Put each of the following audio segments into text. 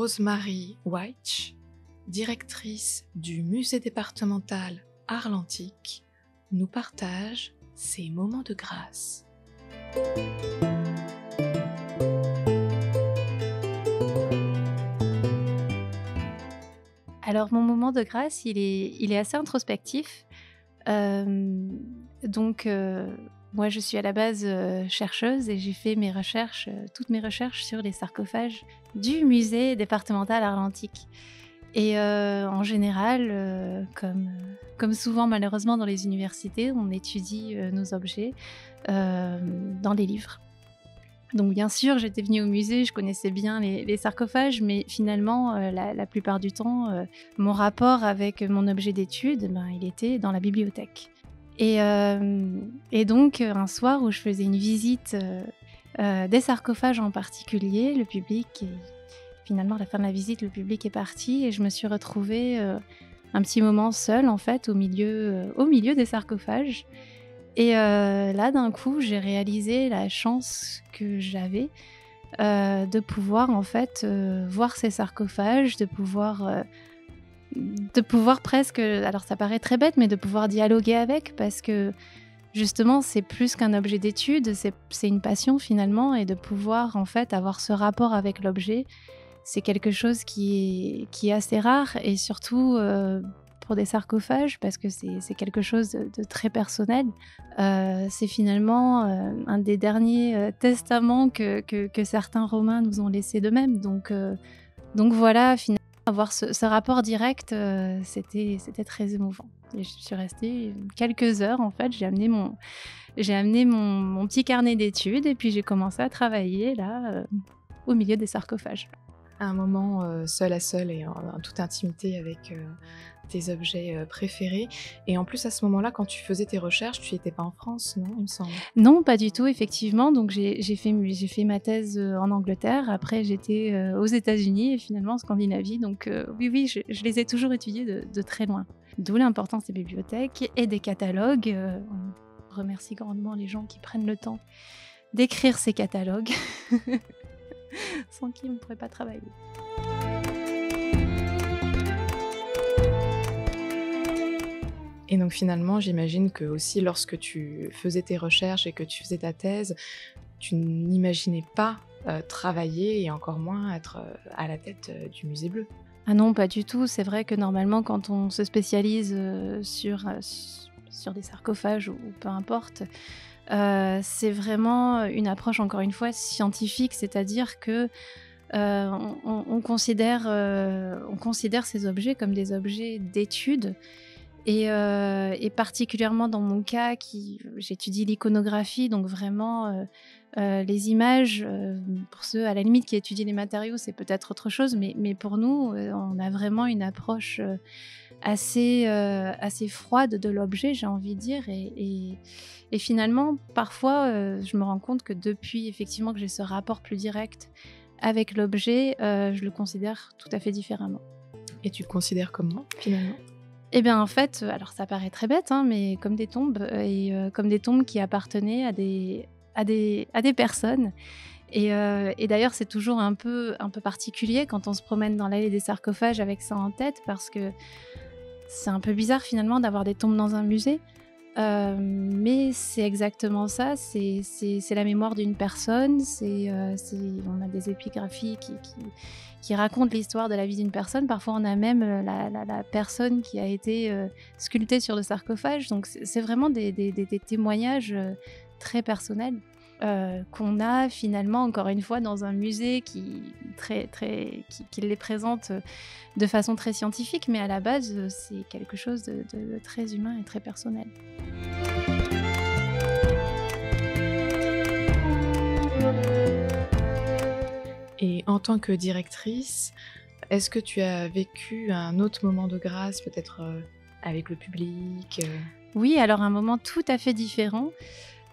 Rosemary White, directrice du musée départemental Arlantique, nous partage ses moments de grâce. Alors mon moment de grâce, il est assez introspectif. Moi je suis à la base chercheuse et j'ai fait toutes mes recherches sur les sarcophages du musée départemental Arlantique. Et en général, comme souvent malheureusement dans les universités, on étudie nos objets dans les livres. Donc bien sûr, j'étais venue au musée, je connaissais bien les sarcophages, mais finalement, la plupart du temps, mon rapport avec mon objet d'étude, il était dans la bibliothèque. Et donc, un soir où je faisais une visite des sarcophages en particulier, finalement, à la fin de la visite, le public est parti et je me suis retrouvée un petit moment seule, en fait, au milieu des sarcophages. Et là, d'un coup, j'ai réalisé la chance que j'avais de pouvoir, en fait, voir ces sarcophages, de pouvoir presque, alors ça paraît très bête, mais de pouvoir dialoguer avec, parce que justement, c'est plus qu'un objet d'étude, c'est une passion finalement, et de pouvoir, en fait, avoir ce rapport avec l'objet, c'est quelque chose qui est assez rare, et surtout pour des sarcophages, parce que c'est quelque chose de très personnel. C'est finalement un des derniers testaments que certains Romains nous ont laissés d'eux-mêmes. Donc voilà, finalement, avoir ce rapport direct, c'était très émouvant. Et je suis restée quelques heures, en fait. J'ai amené mon petit carnet d'études et puis j'ai commencé à travailler là, au milieu des sarcophages. Un moment seul à seul et en toute intimité avec tes objets préférés. Et en plus, à ce moment-là, quand tu faisais tes recherches, tu n'étais pas en France, non, il me semble? Non, pas du tout, effectivement. Donc j'ai fait ma thèse en Angleterre. Après, j'étais aux États-Unis et finalement en Scandinavie. Donc oui, je les ai toujours étudiés de très loin. D'où l'importance des bibliothèques et des catalogues. On remercie grandement les gens qui prennent le temps d'écrire ces catalogues, sans qui on ne pourrait pas travailler. Et donc finalement, j'imagine que aussi lorsque tu faisais tes recherches et que tu faisais ta thèse, tu n'imaginais pas travailler et encore moins être à la tête du Musée Bleu. Ah non, pas du tout. C'est vrai que normalement, quand on se spécialise sur des sarcophages ou peu importe, c'est vraiment une approche, encore une fois, scientifique, c'est-à-dire que on considère ces objets comme des objets d'étude. Et particulièrement dans mon cas, j'étudie l'iconographie, donc vraiment les images, pour ceux à la limite qui étudient les matériaux, c'est peut-être autre chose, mais pour nous, on a vraiment une approche assez froide de l'objet, j'ai envie de dire. Et finalement, parfois, je me rends compte que depuis effectivement que j'ai ce rapport plus direct avec l'objet, je le considère tout à fait différemment. Et tu le considères comment, finalement ? Eh bien, en fait, alors ça paraît très bête, hein, mais comme des tombes, comme des tombes qui appartenaient à des personnes. Et d'ailleurs, c'est toujours un peu particulier quand on se promène dans l'allée des sarcophages avec ça en tête, parce que c'est un peu bizarre finalement d'avoir des tombes dans un musée. Mais c'est exactement ça, c'est la mémoire d'une personne, on a des épigraphies qui racontent l'histoire de la vie d'une personne. Parfois, on a même la personne qui a été sculptée sur le sarcophage. Donc, c'est vraiment des témoignages très personnels qu'on a finalement, encore une fois, dans un musée qui les présente de façon très scientifique, mais à la base, c'est quelque chose de très humain et très personnel. Et en tant que directrice, est-ce que tu as vécu un autre moment de grâce, peut-être avec le public Oui, alors un moment tout à fait différent.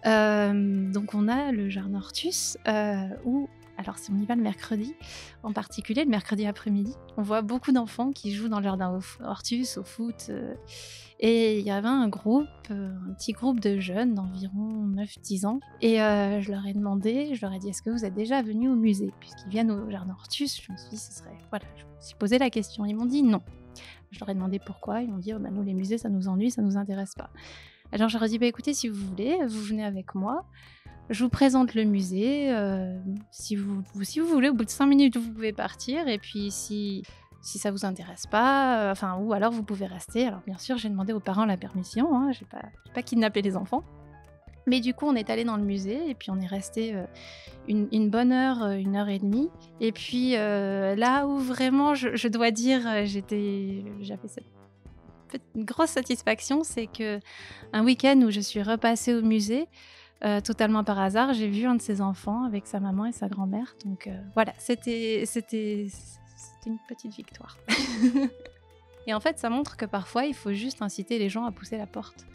Donc on a le jardin Hortus où, alors si on y va le mercredi, en particulier le mercredi après-midi, on voit beaucoup d'enfants qui jouent dans le jardin Hortus au foot. Et il y avait un petit groupe de jeunes d'environ 9-10 ans. Et je leur ai dit, est-ce que vous êtes déjà venus au musée? Puisqu'ils viennent au Jardin Hortus, je me suis dit, voilà, je me suis posé la question. Ils m'ont dit non. Je leur ai demandé pourquoi. Ils m'ont dit, nous, les musées, ça nous ennuie, ça nous intéresse pas. Alors, je leur ai dit, écoutez, si vous voulez, vous venez avec moi. Je vous présente le musée. Si vous voulez, au bout de 5 minutes, vous pouvez partir. Et puis, si ça vous intéresse pas, ou alors vous pouvez rester. Alors, bien sûr, j'ai demandé aux parents la permission. Hein, j'ai pas kidnappé les enfants. Mais du coup, on est allé dans le musée et puis on est resté une bonne heure, 1 heure et demie. Et puis là où vraiment, je dois dire, j'avais une grosse satisfaction, c'est que un week-end où je suis repassée au musée, totalement par hasard, j'ai vu un de ses enfants avec sa maman et sa grand-mère. Donc voilà, c'était une petite victoire. Et en fait, ça montre que parfois, il faut juste inciter les gens à pousser la porte.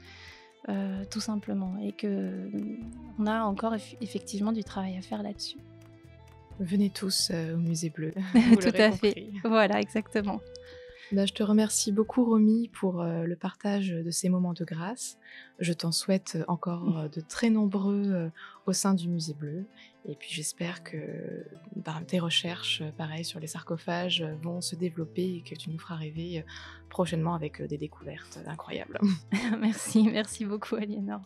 Tout simplement, et qu'on a encore effectivement du travail à faire là-dessus. Venez tous au Musée Bleu, Tout à fait, voilà, exactement. Je te remercie beaucoup, Romy, pour le partage de ces moments de grâce. Je t'en souhaite encore de très nombreux au sein du Musée Bleu. Et puis j'espère que tes recherches, pareil, sur les sarcophages vont se développer et que tu nous feras rêver prochainement avec des découvertes incroyables. Merci beaucoup, Aliénor.